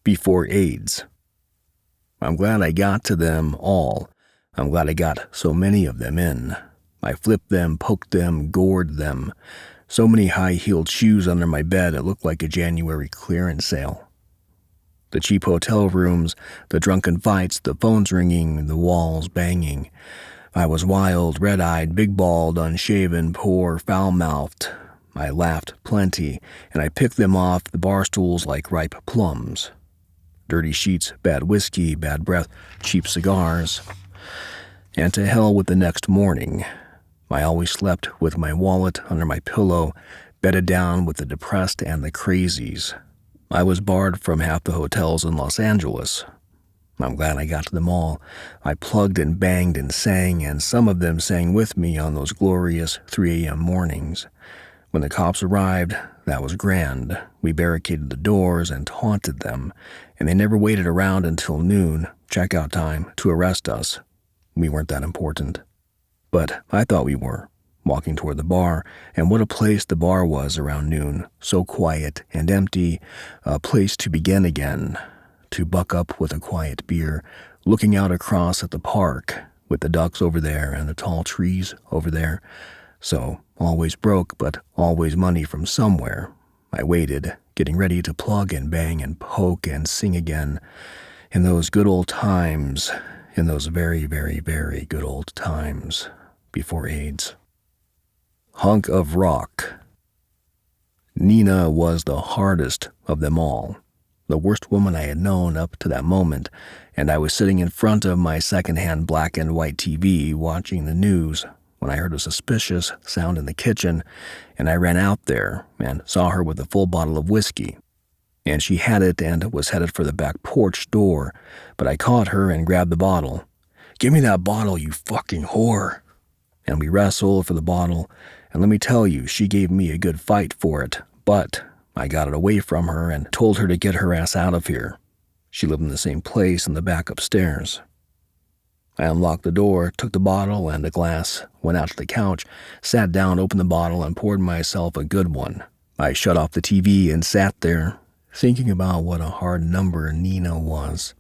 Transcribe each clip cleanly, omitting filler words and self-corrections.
before AIDS. I'm glad I got to them all. I'm glad I got so many of them in. I flipped them, poked them, gored them. So many high-heeled shoes under my bed it looked like a January clearance sale. The cheap hotel rooms, the drunken fights, the phones ringing, the walls banging. I was wild, red-eyed, big-balled, unshaven, poor, foul-mouthed. I laughed plenty, and I picked them off the bar stools like ripe plums. Dirty sheets, bad whiskey, bad breath, cheap cigars. And to hell with the next morning. I always slept with my wallet under my pillow, bedded down with the depressed and the crazies. I was barred from half the hotels in Los Angeles. I'm glad I got to them all. I plugged and banged and sang, and some of them sang with me on those glorious 3 a.m. mornings. When the cops arrived, that was grand. We barricaded the doors and taunted them, and they never waited around until noon, checkout time, to arrest us. We weren't that important. But I thought we were, walking toward the bar, and what a place the bar was around noon, so quiet and empty, a place to begin again, to buck up with a quiet beer, looking out across at the park, with the ducks over there and the tall trees over there. So, always broke, but always money from somewhere. I waited, getting ready to plug and bang and poke and sing again. In those good old times, in those very, very, very good old times, before AIDS. Hunk of rock. Nina was the hardest of them all, the worst woman I had known up to that moment, and I was sitting in front of my secondhand black and white TV watching the news when I heard a suspicious sound in the kitchen, and I ran out there and saw her with a full bottle of whiskey. And she had it and was headed for the back porch door, but I caught her and grabbed the bottle. "Give me that bottle, you fucking whore!" And we wrestled for the bottle, and let me tell you, she gave me a good fight for it, but I got it away from her and told her to get her ass out of here. She lived in the same place in the back upstairs. I unlocked the door, took the bottle and a glass, went out to the couch, sat down, opened the bottle, and poured myself a good one. I shut off the TV and sat there, thinking about what a hard number Nina was.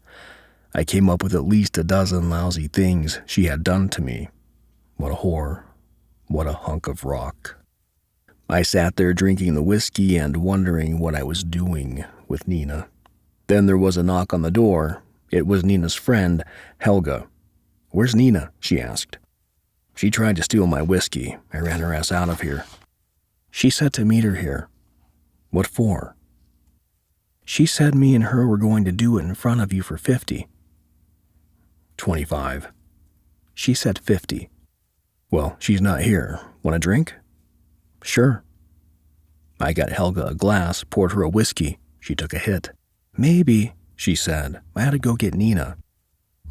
I came up with at least a dozen lousy things she had done to me. What a whore. What a hunk of rock. I sat there drinking the whiskey and wondering what I was doing with Nina. Then there was a knock on the door. It was Nina's friend, Helga. "Where's Nina?" she asked. "She tried to steal my whiskey. I ran her ass out of here." "She said to meet her here." "What for?" "She said me and her were going to do it in front of you for 50. 25. She said 50. "Well, she's not here. Want a drink?" "Sure." I got Helga a glass, poured her a whiskey. She took a hit. "Maybe," she said. "I had to go get Nina."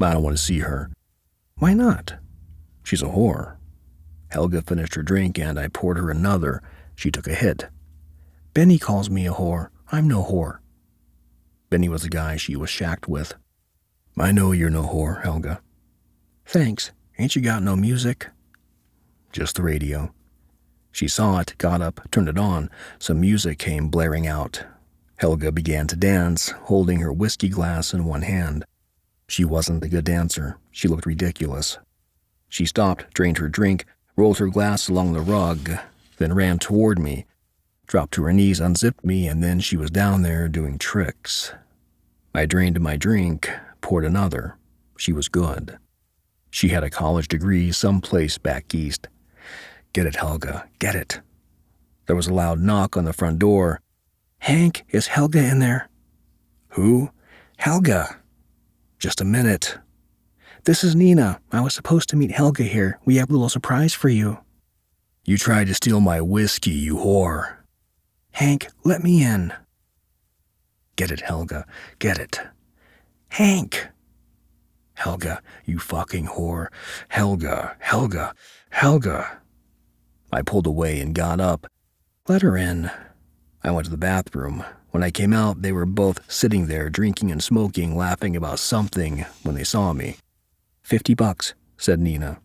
"I don't want to see her." "Why not?" "She's a whore." Helga finished her drink and I poured her another. She took a hit. "Benny calls me a whore. I'm no whore." Benny was the guy she was shacked with. "I know you're no whore, Helga." "Thanks. Ain't you got no music?" "Just the radio." She saw it, got up, turned it on. Some music came blaring out. Helga began to dance, holding her whiskey glass in one hand. She wasn't a good dancer. She looked ridiculous. She stopped, drained her drink, rolled her glass along the rug, then ran toward me, dropped to her knees, unzipped me, and then she was down there doing tricks. I drained my drink, poured another. She was good. She had a college degree someplace back east. "Get it, Helga, get it." There was a loud knock on the front door. "Hank, is Helga in there?" "Who?" "Helga." "Just a minute." "This is Nina. I was supposed to meet Helga here. We have a little surprise for you." "You tried to steal my whiskey, you whore." "Hank, let me in." "Get it, Helga, get it." "Hank." "Helga, you fucking whore. Helga, Helga, Helga." I pulled away and got up. "Let her in." I went to the bathroom. When I came out, they were both sitting there, drinking and smoking, laughing about something when they saw me. $50, said Nina.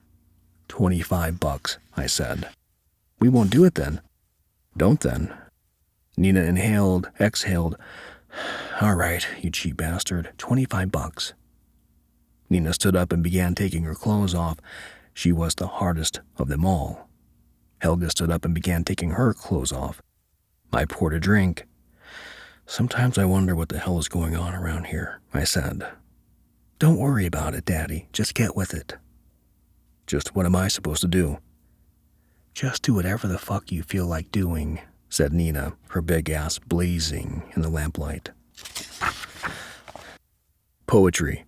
$25, I said. "We won't do it then." "Don't then." Nina inhaled, exhaled. All right, you cheap bastard. $25. Nina stood up and began taking her clothes off. She was the hardest of them all. Helga stood up and began taking her clothes off. I poured a drink. Sometimes I wonder what the hell is going on around here, I said. Don't worry about it, Daddy. Just get with it. Just what am I supposed to do? Just do whatever the fuck you feel like doing, said Nina, her big ass blazing in the lamplight. Poetry.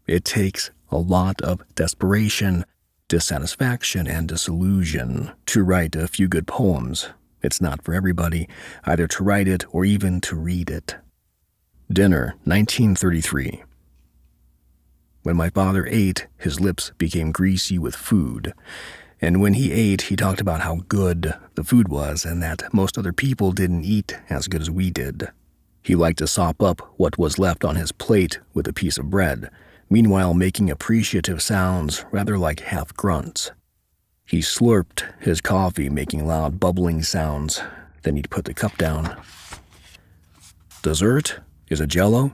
It takes a lot of desperation, dissatisfaction, and disillusion to write a few good poems. It's not for everybody, either to write it or even to read it. Dinner, 1933. When my father ate, his lips became greasy with food. And when he ate, he talked about how good the food was and that most other people didn't eat as good as we did. He liked to sop up what was left on his plate with a piece of bread, meanwhile making appreciative sounds rather like half grunts. He slurped his coffee, making loud bubbling sounds. Then he'd put the cup down. Dessert? Is it Jell-O?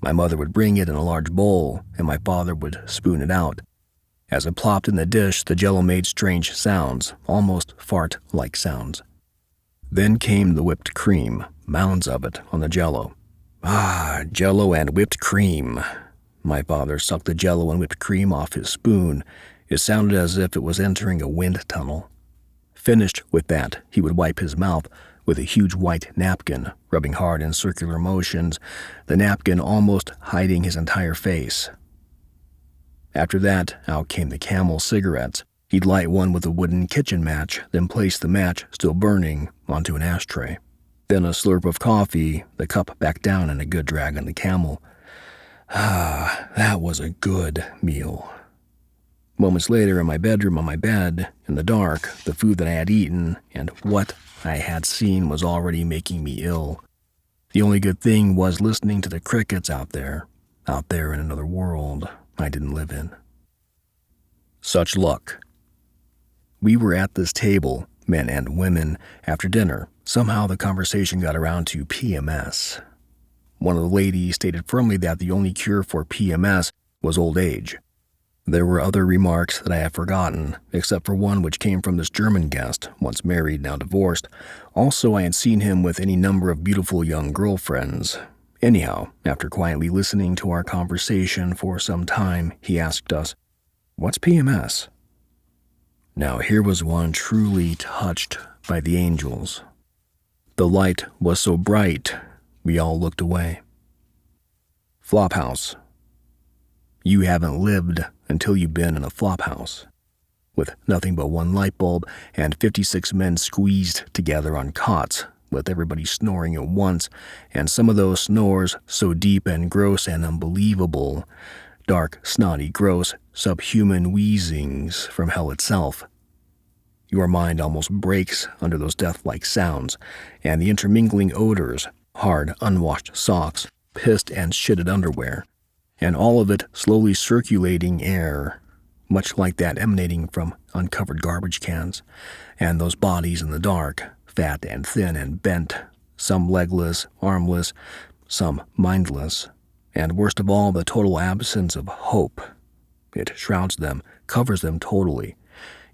My mother would bring it in a large bowl, and my father would spoon it out. As it plopped in the dish, the Jell-O made strange sounds, almost fart-like sounds. Then came the whipped cream, mounds of it on the Jell-O. Ah, Jell-O and whipped cream. My father sucked the Jell-O and whipped cream off his spoon. It sounded as if it was entering a wind tunnel. Finished with that, he would wipe his mouth with a huge white napkin, rubbing hard in circular motions, the napkin almost hiding his entire face. After that, out came the Camel cigarettes. He'd light one with a wooden kitchen match, then place the match, still burning, onto an ashtray. Then a slurp of coffee, the cup back down, and a good drag on the Camel. Ah, that was a good meal. Moments later, in my bedroom on my bed, in the dark, the food that I had eaten and what I had seen was already making me ill. The only good thing was listening to the crickets out there in another world I didn't live in. Such luck. We were at this table, men and women, after dinner. Somehow the conversation got around to PMS. One of the ladies stated firmly that the only cure for PMS was old age. There were other remarks that I have forgotten, except for one which came from this German guest, once married, now divorced. Also, I had seen him with any number of beautiful young girlfriends. Anyhow, after quietly listening to our conversation for some time, he asked us, "What's PMS?" Now here was one truly touched by the angels. The light was so bright, we all looked away. Flophouse. You haven't lived until you've been in a flophouse, with nothing but one light bulb and 56 men squeezed together on cots, with everybody snoring at once, and some of those snores so deep and gross and unbelievable, dark, snotty, gross, subhuman wheezings from hell itself. Your mind almost breaks under those death-like sounds, and the intermingling odors, hard, unwashed socks, pissed and shitted underwear, and all of it slowly circulating air, much like that emanating from uncovered garbage cans, and those bodies in the dark, fat and thin and bent, some legless, armless, some mindless, and worst of all, the total absence of hope. It shrouds them, covers them totally.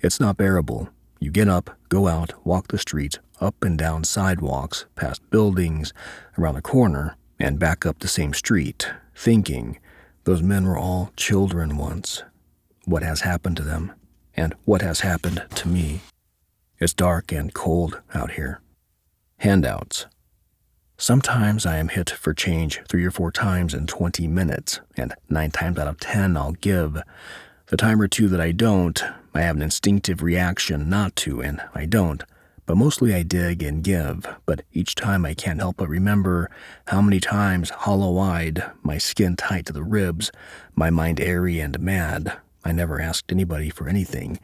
It's not bearable. You get up, go out, walk the streets, up and down sidewalks, past buildings, around the corner, and back up the same street, thinking, those men were all children once. What has happened to them? And what has happened to me? It's dark and cold out here. Handouts. Sometimes I am hit for change 3 or 4 times in 20 minutes, and 9 times out of 10 I'll give. The time or two that I don't, I have an instinctive reaction not to, and I don't. But mostly I dig and give, but each time I can't help but remember how many times, hollow-eyed, my skin tight to the ribs, my mind airy and mad, I never asked anybody for anything.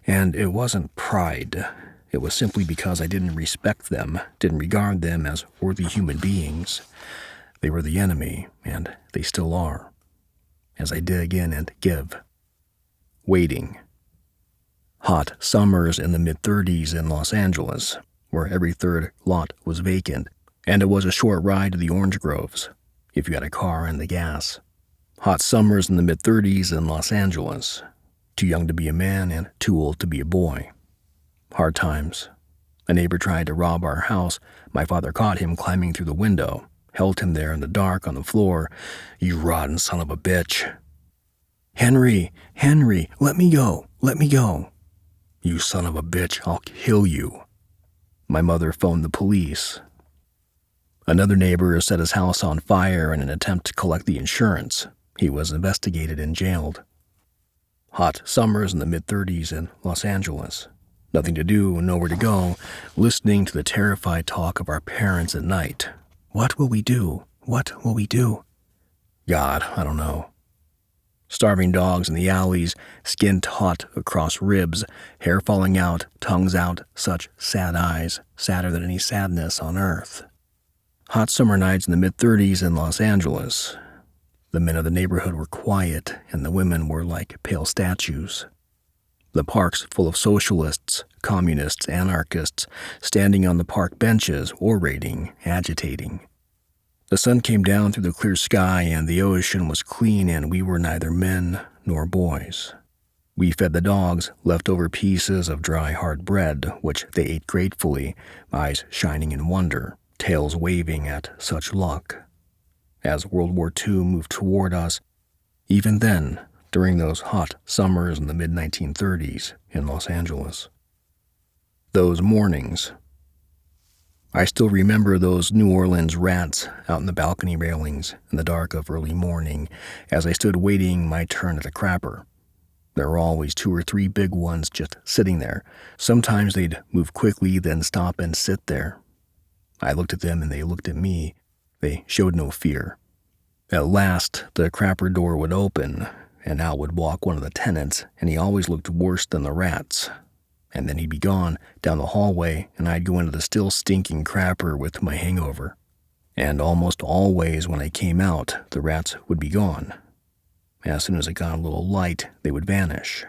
And it wasn't pride. It was simply because I didn't respect them, didn't regard them as worthy human beings. They were the enemy, and they still are. As I dig in and give. Waiting. Hot summers in the mid-30s in Los Angeles, where every third lot was vacant, and it was a short ride to the orange groves. if you had a car and the gas. Hot summers in the mid-30s in Los Angeles. Too young to be a man and too old to be a boy. Hard times. A neighbor tried to rob our house. My father caught him climbing through the window, held him there in the dark on the floor. "You rotten son of a bitch." Henry, let me go. "You son of a bitch, I'll kill you." My mother phoned the police. Another neighbor set his house on fire in an attempt to collect the insurance. He was investigated and jailed. Hot summers in the mid-30s in Los Angeles. Nothing to do, nowhere to go, listening to the terrified talk of our parents at night. What will we do? What will we do? God, I don't know. Starving dogs in the alleys, skin taut across ribs, hair falling out, tongues out, such sad eyes, sadder than any sadness on earth. Hot summer nights in the mid-30s in Los Angeles. The men of the neighborhood were quiet, and the women were like pale statues. The parks full of socialists, communists, anarchists, standing on the park benches, orating, agitating. The sun came down through the clear sky, and the ocean was clean, and we were neither men nor boys. We fed the dogs leftover pieces of dry, hard bread, which they ate gratefully, eyes shining in wonder, tails waving at such luck. As World War II moved toward us, even then, during those hot summers in the mid-1930s in Los Angeles. Those mornings. I still remember those New Orleans rats out in the balcony railings in the dark of early morning as I stood waiting my turn at the crapper. There were always 2 or 3 big ones just sitting there. Sometimes they'd move quickly, then stop and sit there. I looked at them and they looked at me. They showed no fear. At last, the crapper door would open, and out would walk one of the tenants, and he always looked worse than the rats. And then he'd be gone down the hallway, and I'd go into the still stinking crapper with my hangover. And almost always when I came out, the rats would be gone. As soon as it got a little light, they would vanish.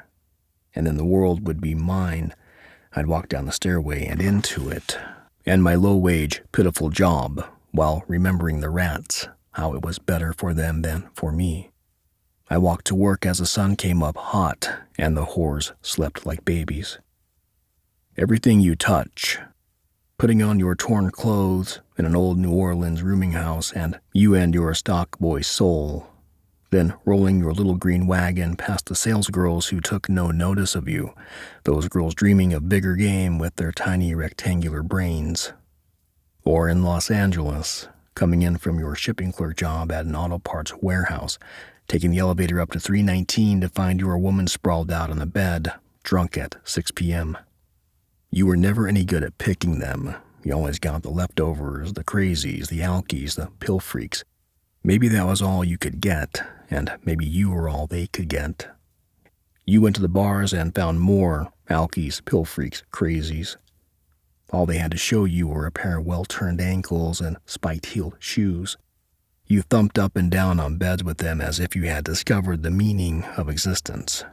And then the world would be mine. I'd walk down the stairway and into it. And my low-wage, pitiful job, while remembering the rats, how it was better for them than for me. I walked to work as the sun came up hot, and the whores slept like babies. Everything you touch, putting on your torn clothes in an old New Orleans rooming house, and you and your stock boy soul, then rolling your little green wagon past the salesgirls who took no notice of you, those girls dreaming of bigger game with their tiny rectangular brains. Or in Los Angeles, coming in from your shipping clerk job at an auto parts warehouse, taking the elevator up to 319 to find your woman sprawled out on the bed, drunk at 6 p.m. You were never any good at picking them. You always got the leftovers, the crazies, the alkies, the pill freaks. Maybe that was all you could get, and maybe you were all they could get. You went to the bars and found more alkies, pill freaks, crazies. All they had to show you were a pair of well-turned ankles and spiked-heeled shoes. You thumped up and down on beds with them as if you had discovered the meaning of existence.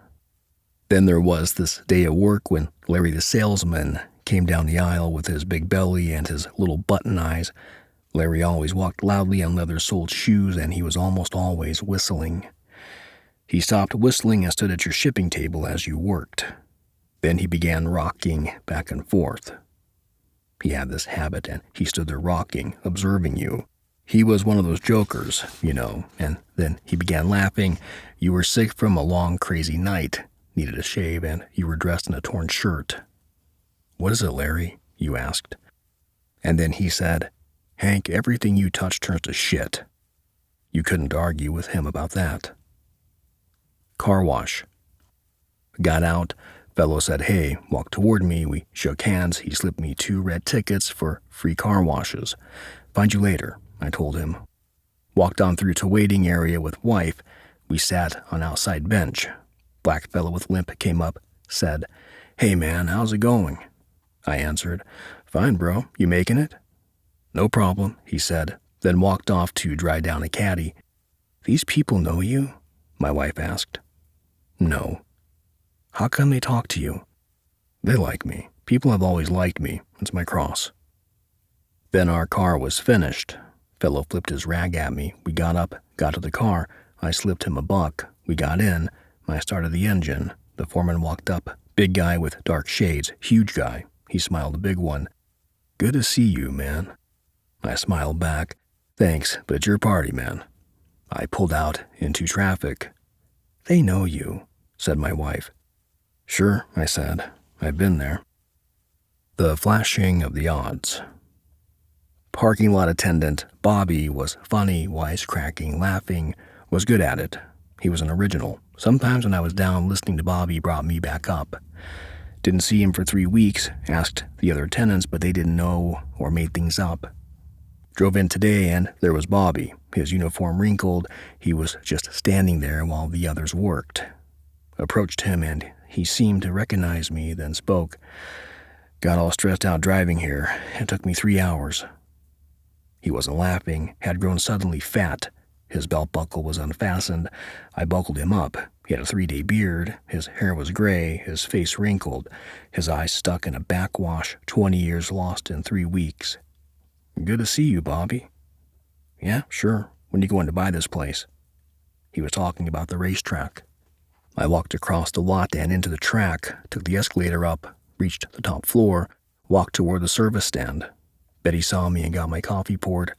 Then there was this day at work when Larry the salesman came down the aisle with his big belly and his little button eyes. Larry always walked loudly on leather-soled shoes, and he was almost always whistling. He stopped whistling and stood at your shipping table as you worked. Then he began rocking back and forth. He had this habit, and he stood there rocking, observing you. He was one of those jokers, you know, and then he began laughing. You were sick from a long, crazy night, needed a shave, and you were dressed in a torn shirt. "What is it, Larry?" you asked. And then he said, "Hank, everything you touch turns to shit." You couldn't argue with him about that. Car wash. Got out. Fellow said, "Hey," walked toward me. We shook hands. He slipped me 2 red tickets for free car washes. "Find you later," I told him. Walked on through to waiting area with wife. We sat on outside bench. Black fellow with limp came up, said, "Hey man, how's it going?" I answered, "Fine bro, you making it?" "No problem," he said, then walked off to dry down a caddy. "These people know you?" my wife asked. "No." "How come they talk to you?" "They like me. People have always liked me. It's my cross." Then our car was finished. Fellow flipped his rag at me. We got up, got to the car. I slipped him a buck. We got in. I started the engine. The foreman walked up. Big guy with dark shades. Huge guy. He smiled a big one. "Good to see you, man." I smiled back. "Thanks, but it's your party, man." I pulled out into traffic. "They know you," said my wife. "Sure," I said. "I've been there." The flashing of the odds. Parking lot attendant Bobby was funny, wisecracking, laughing, was good at it. He was an original. Sometimes when I was down, listening to Bobby brought me back up. Didn't see him for 3 weeks, asked the other tenants, but they didn't know or made things up. Drove in today and there was Bobby, his uniform wrinkled. He was just standing there while the others worked. Approached him and he seemed to recognize me, then spoke. "Got all stressed out driving here. It took me 3 hours. He wasn't laughing, had grown suddenly fat. His belt buckle was unfastened. I buckled him up. He had a 3-day beard. His hair was gray, his face wrinkled, his eyes stuck in a backwash, 20 years lost in 3 weeks. "Good to see you, Bobby." "Yeah, sure. When are you going to buy this place?" He was talking about the racetrack. I walked across the lot and into the track, took the escalator up, reached the top floor, walked toward the service stand. Betty saw me and got my coffee poured.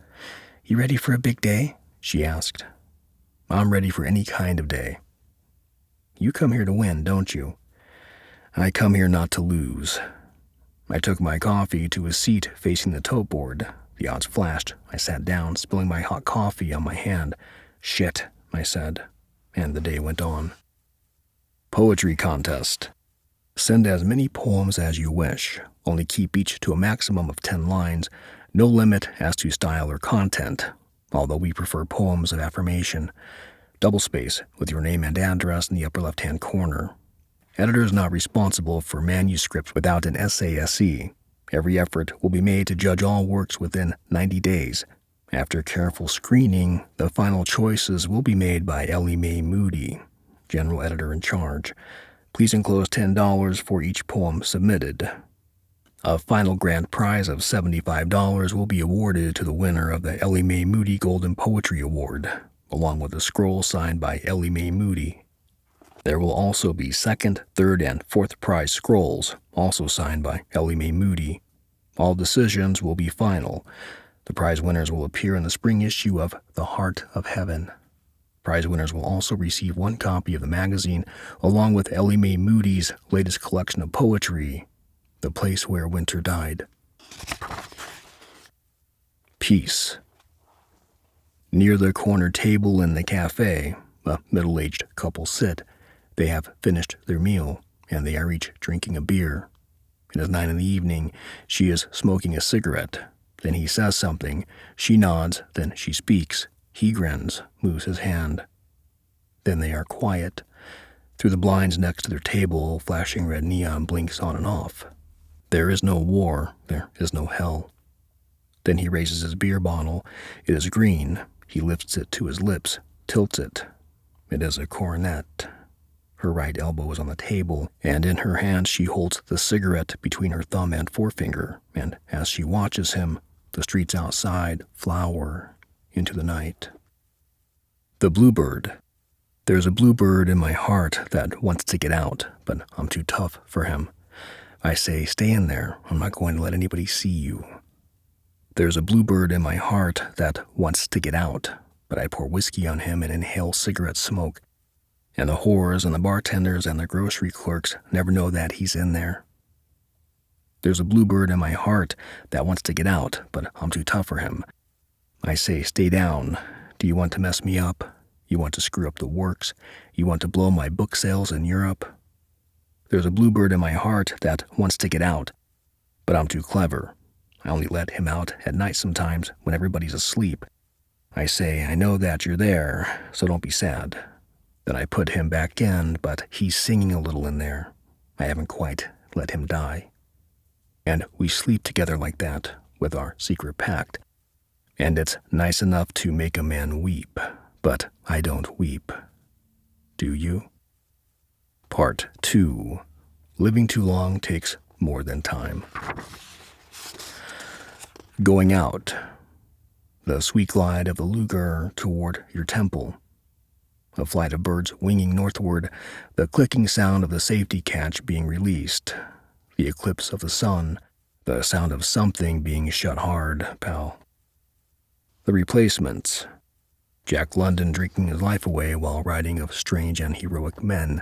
"You ready for a big day?" she asked. "I'm ready for any kind of day." "You come here to win, don't you?" "I come here not to lose." I took my coffee to a seat facing the tote board. The odds flashed. I sat down, spilling my hot coffee on my hand. "Shit," I said, and the day went on. Poetry contest. Send as many poems as you wish. Only keep each to a maximum of 10 lines. No limit as to style or content, although we prefer poems of affirmation. Doublespace with your name and address in the upper left-hand corner. Editor is not responsible for manuscripts without an SASE. Every effort will be made to judge all works within 90 days. After careful screening, the final choices will be made by Ellie Mae Moody, General Editor in charge. Please enclose $10 for each poem submitted. A final grand prize of $75 will be awarded to the winner of the Ellie Mae Moody Golden Poetry Award, along with a scroll signed by Ellie Mae Moody. There will also be second, third, and fourth prize scrolls, also signed by Ellie Mae Moody. All decisions will be final. The prize winners will appear in the spring issue of The Heart of Heaven. Prize winners will also receive 1 copy of the magazine, along with Ellie Mae Moody's latest collection of poetry, The Place Where Winter Died. Peace. Near the corner table in the cafe, a middle-aged couple sit. They have finished their meal, and they are each drinking a beer. It is 9 p.m. She is smoking a cigarette. Then he says something. She nods, then she speaks. He grins, moves his hand. Then they are quiet. Through the blinds next to their table, flashing red neon blinks on and off. There is no war. There is no hell. Then he raises his beer bottle. It is green. He lifts it to his lips, tilts it. It is a coronet. Her right elbow is on the table, and in her hand she holds the cigarette between her thumb and forefinger, and as she watches him, the streets outside flower into the night. The bluebird. There's a bluebird in my heart that wants to get out, but I'm too tough for him. I say, "Stay in there. I'm not going to let anybody see you." There's a bluebird in my heart that wants to get out, but I pour whiskey on him and inhale cigarette smoke. And the whores and the bartenders and the grocery clerks never know that he's in there. There's a bluebird in my heart that wants to get out, but I'm too tough for him. I say, "Stay down. Do you want to mess me up? You want to screw up the works? You want to blow my book sales in Europe?" There's a bluebird in my heart that wants to get out, but I'm too clever. I only let him out at night sometimes when everybody's asleep. I say, "I know that you're there, so don't be sad." Then I put him back in, but he's singing a little in there. I haven't quite let him die. And we sleep together like that, with our secret pact. And it's nice enough to make a man weep, but I don't weep. Do you? Part 2. Living too long takes more than time. Going out. the sweet glide of the Luger toward your temple, a flight of birds winging northward, the clicking sound of the safety catch being released, the eclipse of the sun, the sound of something being shut hard, pal. The Replacements, Jack London drinking his life away while writing of strange and heroic men,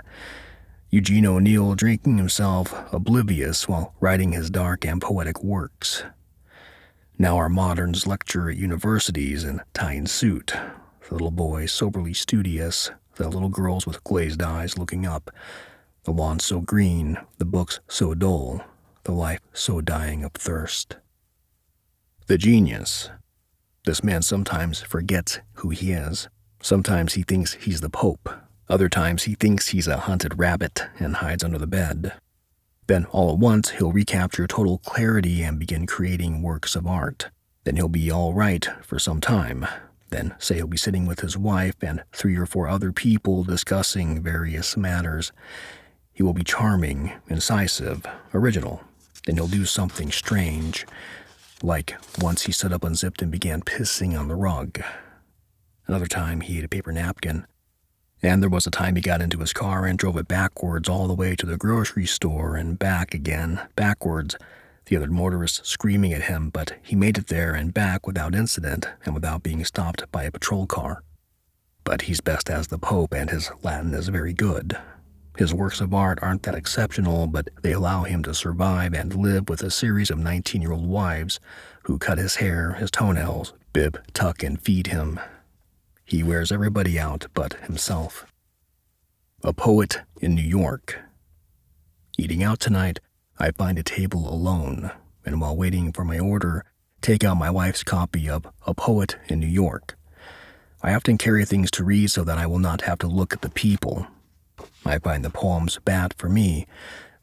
Eugene O'Neill drinking himself oblivious while writing his dark and poetic works. Now our moderns lecture at universities in tie and suit, the little boys soberly studious, the little girls with glazed eyes looking up, the lawn so green, the books so dull, the life so dying of thirst. The Genius. This man sometimes forgets who he is. Sometimes he thinks he's the Pope. Other times he thinks he's a hunted rabbit and hides under the bed. Then all at once he'll recapture total clarity and begin creating works of art. Then he'll be all right for some time. Then say he'll be sitting with his wife and 3 or 4 other people discussing various matters. He will be charming, incisive, original. Then he'll do something strange. Like once he stood up unzipped and began pissing on the rug. Another time he ate a paper napkin. And there was a time he got into his car and drove it backwards all the way to the grocery store and back again, backwards, the other motorists screaming at him, but he made it there and back without incident and without being stopped by a patrol car. But he's best as the Pope and his Latin is very good. His works of art aren't that exceptional, but they allow him to survive and live with a series of 19-year-old wives who cut his hair, his toenails, bib, tuck, and feed him. He wears everybody out but himself. A Poet in New York. Eating out tonight, I find a table alone, and while waiting for my order, take out my wife's copy of A Poet in New York. I often carry things to read so that I will not have to look at the people. I find the poems bad for me,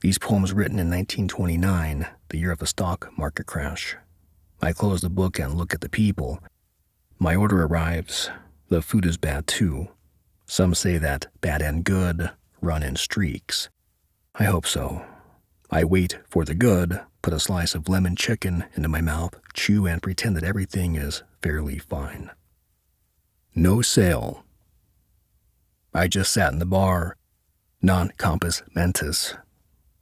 these poems written in 1929, the year of the stock market crash. I close the book and look at the people. My order arrives. The food is bad too. Some say that bad and good run in streaks. I hope so. I wait for the good, put a slice of lemon chicken into my mouth, chew and pretend that everything is fairly fine. No sale. I just sat in the bar. Non compos mentis.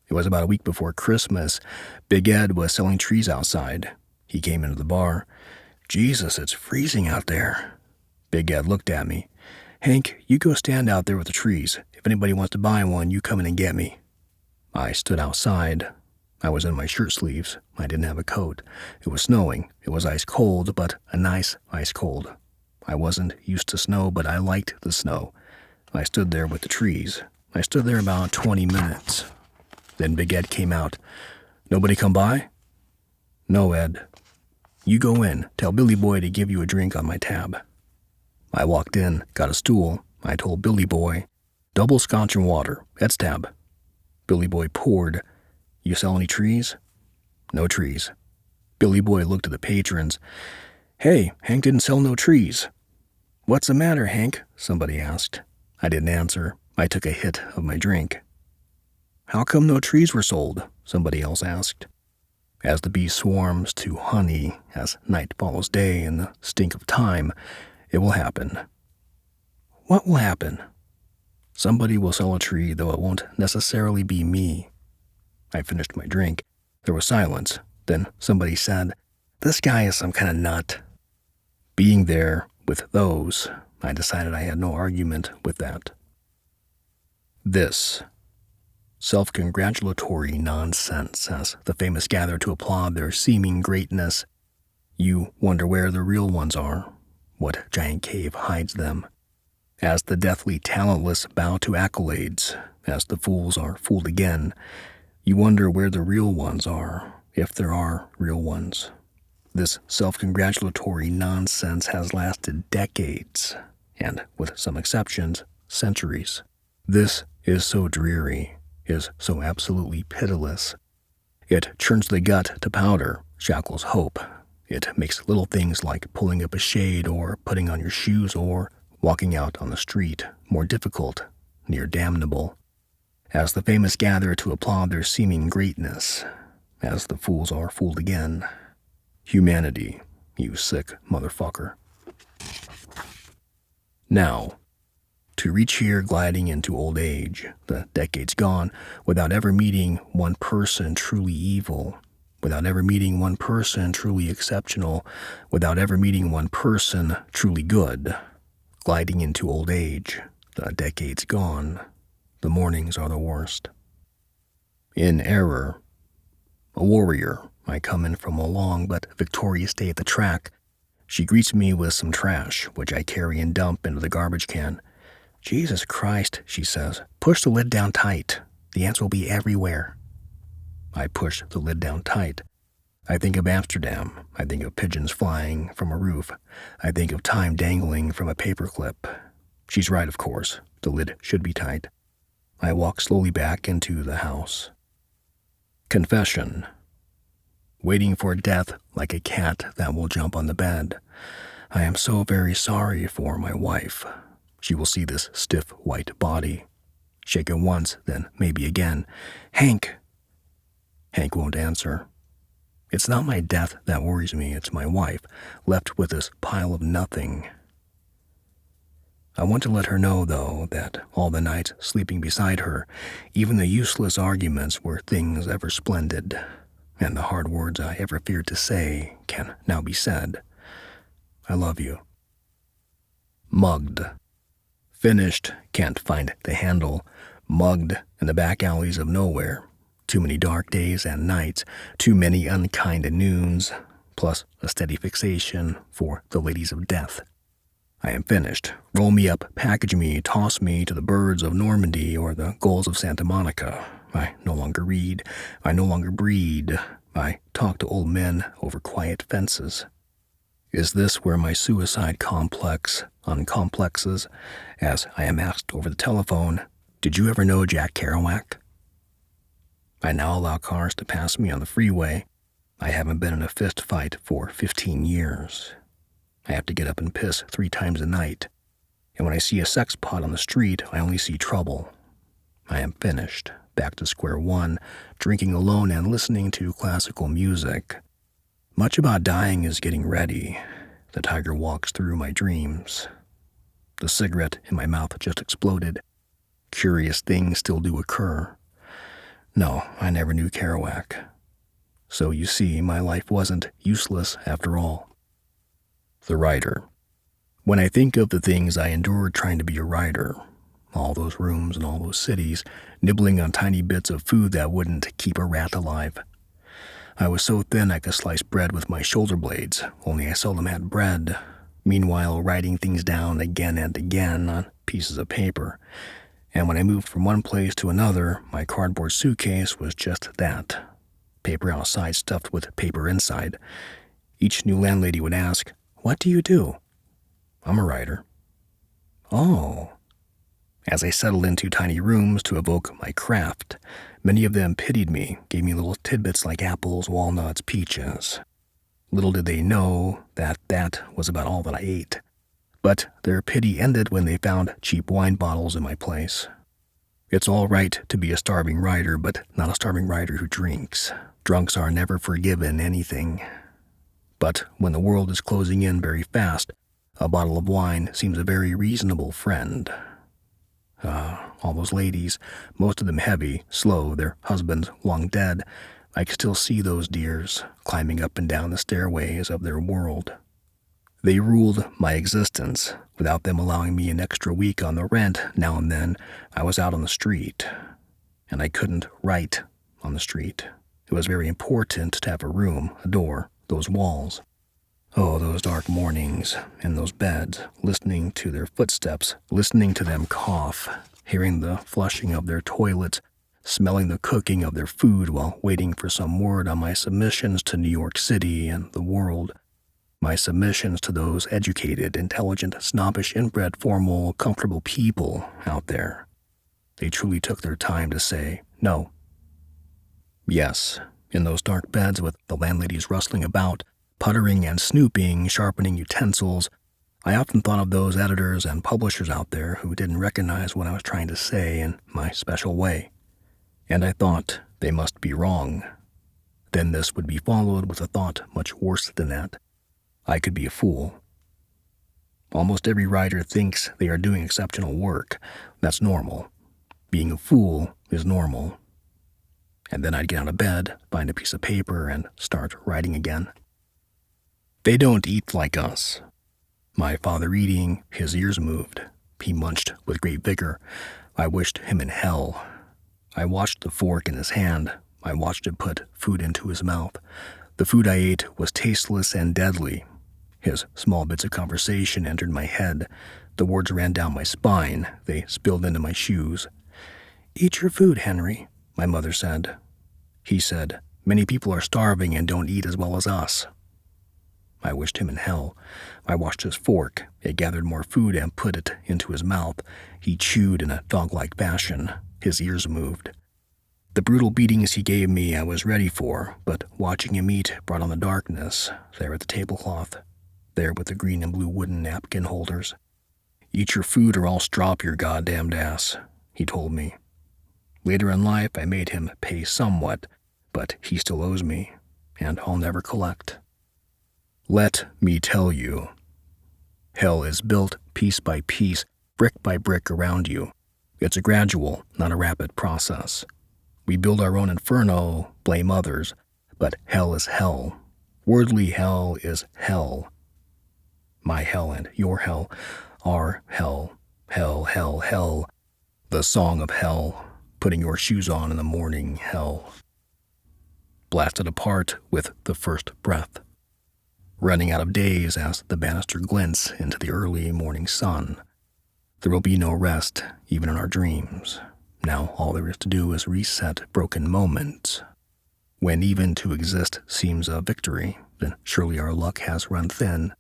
It was about a week before Christmas. Big Ed was selling trees outside. He came into the bar. Jesus, it's freezing out there. Big Ed looked at me. Hank, you go stand out there with the trees. If anybody wants to buy one, you come in and get me. I stood outside. I was in my shirt sleeves. I didn't have a coat. It was snowing. It was ice cold, but a nice ice cold. I wasn't used to snow, but I liked the snow. I stood there with the trees. I stood there about 20 minutes. Then Big Ed came out. Nobody come by? No, Ed. You go in. Tell Billy Boy to give you a drink on my tab. I walked in, got a stool. I told Billy Boy, double scotch and water, Ed's tab. Billy Boy poured. You sell any trees? No trees. Billy Boy looked at the patrons. Hey, Hank didn't sell no trees. What's the matter, Hank? Somebody asked. I didn't answer. I took a hit of my drink. How come no trees were sold? Somebody else asked. As the bee swarms to honey, as night follows day in the stink of time, it will happen. What will happen? Somebody will sell a tree, though it won't necessarily be me. I finished my drink. There was silence. Then somebody said, This guy is some kind of nut. Being there with those, I decided I had no argument with that. This self-congratulatory nonsense as the famous gather to applaud their seeming greatness. You wonder where the real ones are, what giant cave hides them. As the deathly talentless bow to accolades, as the fools are fooled again, you wonder where the real ones are, if there are real ones. This self-congratulatory nonsense has lasted decades, and, with some exceptions, centuries. This is so dreary, is so absolutely pitiless. It churns the gut to powder, shackles hope. It makes little things like pulling up a shade or putting on your shoes or walking out on the street more difficult, near damnable. As the famous gather to applaud their seeming greatness, as the fools are fooled again. Humanity you sick motherfucker. Now, to reach here gliding into old age, the decades gone, without ever meeting one person truly evil, without ever meeting one person truly exceptional, without ever meeting one person truly good, gliding into old age, the decades gone, the mornings are the worst. In error, a warrior, I come in from a long but victorious day at the track. She greets me with some trash, which I carry and dump into the garbage can. Jesus Christ, she says, push the lid down tight. The ants will be everywhere. I push the lid down tight. I think of Amsterdam. I think of pigeons flying from a roof. I think of time dangling from a paperclip. She's right, of course. The lid should be tight. I walk slowly back into the house. Confession. Waiting for death like a cat that will jump on the bed. I am so very sorry for my wife. She will see this stiff white body. Shake it once, then maybe again. Hank! Hank won't answer. It's not my death that worries me, it's my wife, left with this pile of nothing. I want to let her know, though, that all the nights sleeping beside her, even the useless arguments were things ever splendid, and the hard words I ever feared to say can now be said. I love you. Mugged. Finished, can't find the handle. Mugged in the back alleys of nowhere. Too many dark days and nights, too many unkind noons, plus a steady fixation for the ladies of death. I am finished. Roll me up, package me, toss me to the birds of Normandy or the gulls of Santa Monica. I no longer read. I no longer breed. I talk to old men over quiet fences. Is this where my suicide complex uncomplexes, as I am asked over the telephone, did you ever know Jack Kerouac? I now allow cars to pass me on the freeway. I haven't been in a fist fight for 15 years. I have to get up and piss 3 times a night. And when I see a sex pot on the street, I only see trouble. I am finished, back to square one, drinking alone and listening to classical music. Much about dying is getting ready. The tiger walks through my dreams. The cigarette in my mouth just exploded. Curious things still do occur. No, I never knew Kerouac. So you see, my life wasn't useless after all. The writer. When I think of the things I endured trying to be a writer, all those rooms and all those cities, nibbling on tiny bits of food that wouldn't keep a rat alive. I was so thin I could slice bread with my shoulder blades, only I seldom had bread, meanwhile writing things down again and again on pieces of paper. And when I moved from one place to another, my cardboard suitcase was just that. Paper outside stuffed with paper inside. Each new landlady would ask, "What do you do?" "I'm a writer." "Oh." As I settled into tiny rooms to evoke my craft, many of them pitied me, gave me little tidbits like apples, walnuts, peaches. Little did they know that that was about all that I ate. But their pity ended when they found cheap wine bottles in my place. It's all right to be a starving writer, but not a starving writer who drinks. Drunks are never forgiven anything. But when the world is closing in very fast, a bottle of wine seems a very reasonable friend. All those ladies, most of them heavy, slow, their husbands long dead, I can still see those dears climbing up and down the stairways of their world. They ruled my existence. Without them allowing me an extra week on the rent, now and then, I was out on the street. And I couldn't write on the street. It was very important to have a room, a door, those walls. Oh, those dark mornings, in those beds, listening to their footsteps, listening to them cough, hearing the flushing of their toilets, smelling the cooking of their food while waiting for some word on my submissions to New York City and the world. My submissions to those educated, intelligent, snobbish, inbred, formal, comfortable people out there. They truly took their time to say no. Yes, in those dark beds with the landladies rustling about, puttering and snooping, sharpening utensils, I often thought of those editors and publishers out there who didn't recognize what I was trying to say in my special way. And I thought they must be wrong. Then this would be followed with a thought much worse than that. I could be a fool. Almost every writer thinks they are doing exceptional work. That's normal. Being a fool is normal. And then I'd get out of bed, find a piece of paper, and start writing again. They don't eat like us. My father eating, his ears moved. He munched with great vigor. I wished him in hell. I watched the fork in his hand. I watched it put food into his mouth. The food I ate was tasteless and deadly. His small bits of conversation entered my head. The words ran down my spine. They spilled into my shoes. "Eat your food, Henry," my mother said. He said, "Many people are starving and don't eat as well as us." I wished him in hell. I watched his fork. It gathered more food and put it into his mouth. He chewed in a dog-like fashion. His ears moved. The brutal beatings he gave me I was ready for, but watching him eat brought on the darkness, there at the tablecloth, there with the green and blue wooden napkin holders. "Eat your food or I'll strop your goddamned ass," he told me. Later in life I made him pay somewhat, but he still owes me, and I'll never collect. Let me tell you, hell is built piece by piece, brick by brick around you. It's a gradual, not a rapid process. We build our own inferno, blame others, but hell is hell. Worldly hell is hell. My hell and your hell are hell, hell, hell, hell. The song of hell, putting your shoes on in the morning, hell. Blasted apart with the first breath. Running out of days as the banister glints into the early morning sun. There will be no rest, even in our dreams. Now all there is to do is reset broken moments. When even to exist seems a victory, then surely our luck has run thin,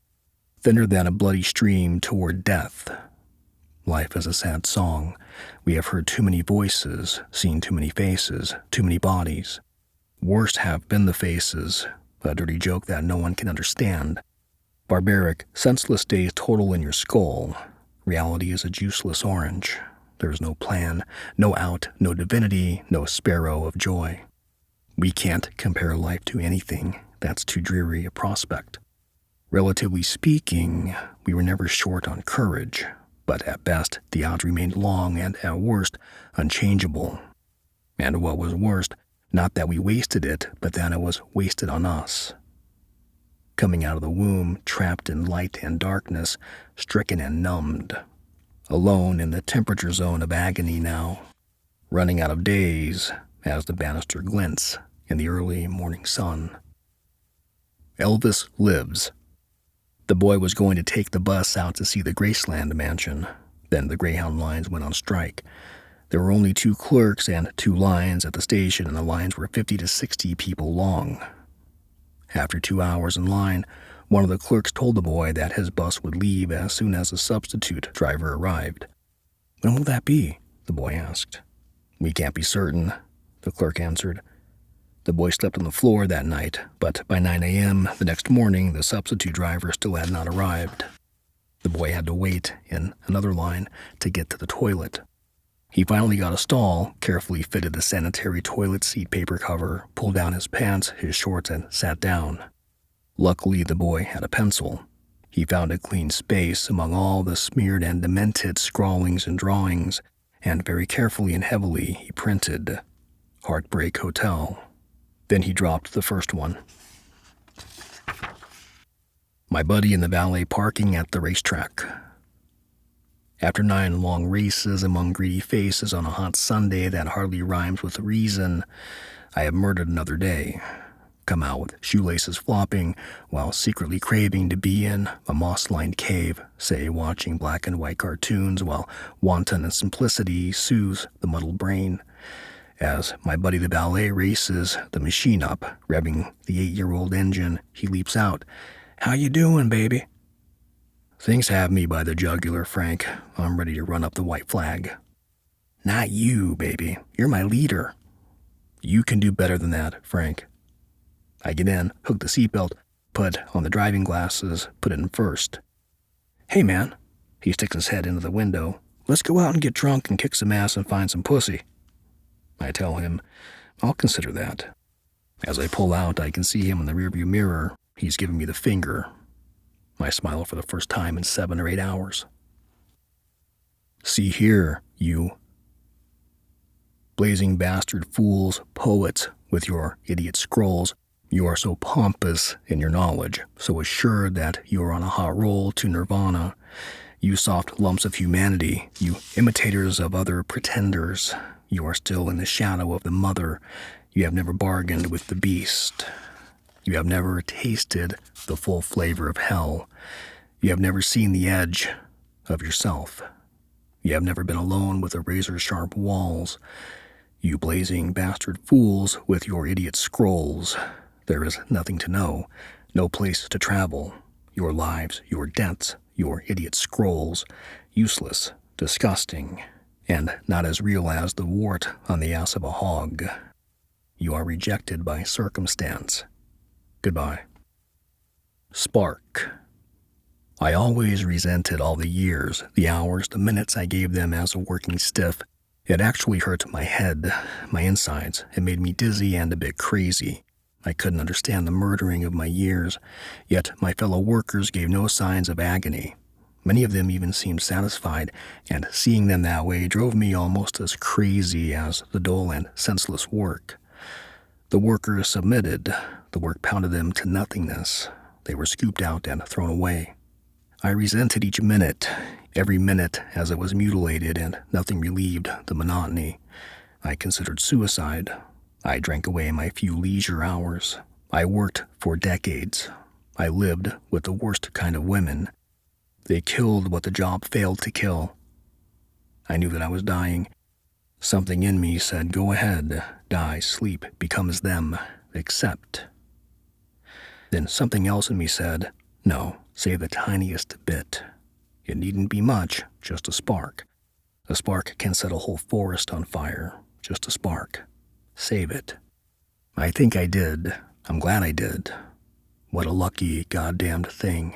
thinner than a bloody stream toward death. Life is a sad song. We have heard too many voices, seen too many faces, too many bodies. Worse have been the faces, a dirty joke that no one can understand. Barbaric, senseless days total in your skull. Reality is a juiceless orange. There is no plan, no out, no divinity, no sparrow of joy. We can't compare life to anything. That's too dreary a prospect. Relatively speaking, we were never short on courage, but at best the odds remained long and at worst unchangeable. And what was worst, not that we wasted it, but that it was wasted on us. Coming out of the womb, trapped in light and darkness, stricken and numbed. Alone in the temperature zone of agony now, running out of days as the banister glints in the early morning sun. Elvis lives. The boy was going to take the bus out to see the Graceland mansion. Then the Greyhound lines went on strike. There were only 2 clerks and 2 lines at the station, and the lines were 50 to 60 people long. After 2 hours in line, one of the clerks told the boy that his bus would leave as soon as a substitute driver arrived. "When will that be?" the boy asked. "We can't be certain," the clerk answered. The boy slept on the floor that night, but by 9 a.m. the next morning, the substitute driver still had not arrived. The boy had to wait in another line to get to the toilet. He finally got a stall, carefully fitted the sanitary toilet seat paper cover, pulled down his pants, his shorts, and sat down. Luckily, the boy had a pencil. He found a clean space among all the smeared and demented scrawlings and drawings, and very carefully and heavily he printed, "Heartbreak Hotel." Then he dropped the first one. My buddy in the valet parking at the racetrack. After 9 long races among greedy faces on a hot Sunday that hardly rhymes with reason, I have murdered another day. Come out with shoelaces flopping while secretly craving to be in a moss-lined cave, say watching black and white cartoons while wanton simplicity soothes the muddled brain. As my buddy the valet races the machine up, revving the 8-year-old engine, he leaps out, "How you doing, baby?" Things have me by the jugular, Frank. I'm ready to run up the white flag. "Not you, baby. You're my leader." "You can do better than that, Frank." I get in, hook the seatbelt, put on the driving glasses, put it in first. "Hey, man." He sticks his head into the window. "Let's go out and get drunk and kick some ass and find some pussy." I tell him, "I'll consider that." As I pull out, I can see him in the rearview mirror. He's giving me the finger. I smiled for the first time in 7 or 8 hours. See here, you blazing bastard fools, poets, with your idiot scrolls. You are so pompous in your knowledge, so assured that you are on a hot roll to nirvana. You soft lumps of humanity, you imitators of other pretenders. You are still in the shadow of the mother. You have never bargained with the beast. You have never tasted the full flavor of hell. You have never seen the edge of yourself. You have never been alone with the razor-sharp walls. You blazing bastard fools with your idiot scrolls. There is nothing to know, no place to travel. Your lives, your deaths, your idiot scrolls, useless, disgusting, and not as real as the wart on the ass of a hog. You are rejected by circumstance. Goodbye. Spark. I always resented all the years, the hours, the minutes I gave them as a working stiff. It actually hurt my head, my insides. It made me dizzy and a bit crazy. I couldn't understand the murdering of my years, yet my fellow workers gave no signs of agony. Many of them even seemed satisfied, and seeing them that way drove me almost as crazy as the dull and senseless work. The workers submitted. The work pounded them to nothingness. They were scooped out and thrown away. I resented each minute, every minute as it was mutilated, and nothing relieved the monotony. I considered suicide. I drank away my few leisure hours. I worked for decades. I lived with the worst kind of women. They killed what the job failed to kill. I knew that I was dying. Something in me said, go ahead, die, sleep, become as them, accept. Then something else in me said, no, save the tiniest bit. It needn't be much, just a spark. A spark can set a whole forest on fire, just a spark. Save it. I think I did. I'm glad I did. What a lucky, goddamned thing.